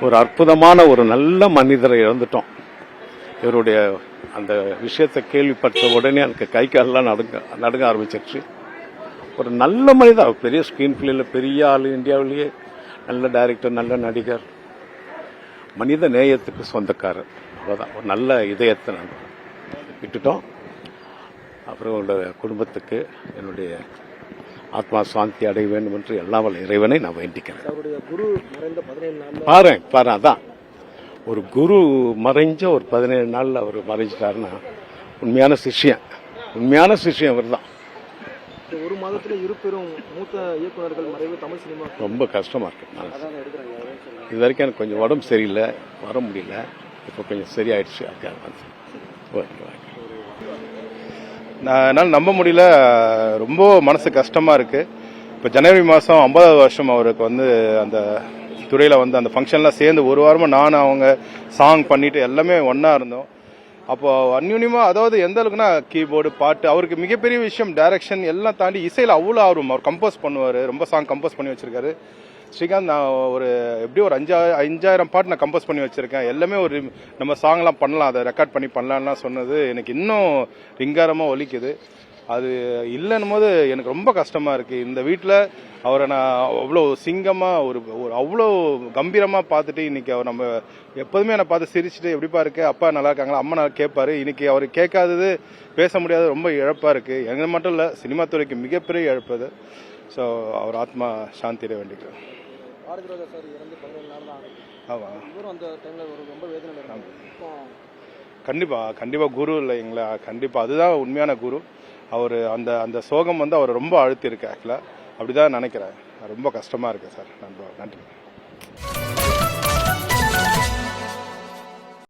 ஒரு அற்புதமான ஒரு நல்ல மனிதரை இழந்துட்டோம். இவருடைய அந்த விஷயத்தை கேள்விப்பட்ட உடனே எனக்கு கை காலெல்லாம் நடுங்க ஆரம்பிச்சிருச்சு. ஒரு நல்ல மனிதர், பெரிய ஸ்கிரீன் பிளேல பெரிய ஆள், இந்தியாவிலேயே நல்ல டைரக்டர், நல்ல நடிகர், மனித நேயத்துக்கு சொந்தக்காரர். அவ்வளோதான், ஒரு நல்ல இதயத்தை நான் விட்டுட்டோம். அப்புறம் உங்களுடைய குடும்பத்துக்கு என்னுடைய ஆத்மா சாந்தி அடைய வேண்டும் என்று எல்லாம் வல்ல இறைவனை நான் வேண்டிக்கிறேன். பாரு அதான் ஒரு குரு மறைஞ்ச ஒரு 17 நாள்ல அவர் மறைஞ்சிட்டாருன்னா உண்மையான சிஷ்யம் அவர் தான். ஒரு மாதத்துல இருபெரும் மூத்த இயக்குநர்கள் மறைவு தமிழ் சினிமா ரொம்ப கஷ்டமா இருக்கு. இது வரைக்கும் எனக்கு கொஞ்சம் உடம்பு சரியில்லை, வர முடியல. இப்போ கொஞ்சம் சரியாயிடுச்சு. என்னால் நம்ப முடியல, ரொம்ப மனசு கஷ்டமா இருக்கு. இப்போ ஜனவரி மாதம் 50வது வருஷம் அவருக்கு அந்த துறையில் அந்த ஃபங்க்ஷன்லாம் சேர்ந்து ஒரு வாரமாக நான் அவங்க சாங் பண்ணிட்டு எல்லாமே ஒன்றா இருந்தோம். அப்போ அந்யூன்யமாக, அதாவது எந்த அளவுக்குன்னா கீபோர்டு, பாட்டு, அவருக்கு மிகப்பெரிய விஷயம் டைரக்ஷன் எல்லாம் தாண்டி இசையில் அவ்வளோ ஆர்வம். அவர் கம்போஸ் பண்ணுவார், ரொம்ப சாங் கம்போஸ் பண்ணி வச்சிருக்காரு. ஸ்ரீகாந்த், நான் எப்படியும் ஒரு 5000 பாட்டு நான் கம்போஸ் பண்ணி வச்சிருக்கேன். எல்லாமே நம்ம சாங்லாம் பண்ணலாம், அதை ரெக்கார்ட் பண்ணி பண்ணலாம்லாம் சொன்னது எனக்கு இன்னும் ரிங்காரமாக ஒலிக்குது. அது இல்லைன்னும் போது எனக்கு ரொம்ப கஷ்டமா இருக்கு. இந்த வீட்டில் அவரை நான் அவ்வளோ சிங்கமாக ஒரு அவ்வளோ கம்பீரமாக பார்த்துட்டு, இன்னைக்கு அவர் நம்ம எப்போதுமே என்னை பார்த்து சிரிச்சுட்டு எப்படிப்பா இருக்கு, அப்பா நல்லா இருக்காங்களா, அம்மா நல்லா கேட்பாரு. இன்னைக்கு அவர் கேட்காதது, பேச முடியாத ரொம்ப இழப்பா இருக்கு. எங்க மட்டும் இல்லை, சினிமா துறைக்கு மிகப்பெரிய இழப்பது. ஸோ அவர் ஆத்மா சாந்தியிட வேண்டிக்கிறேன். கண்டிப்பா குரு இல்லைங்களா, கண்டிப்பா அதுதான் உண்மையான குரு. அவர் அந்த சோகம் அவர் ரொம்ப அழுத்தி இருக்கு. ஆக்சுவலா அப்படிதான் நினைக்கிறேன். ரொம்ப கஷ்டமா இருக்கு சார். நன்றி.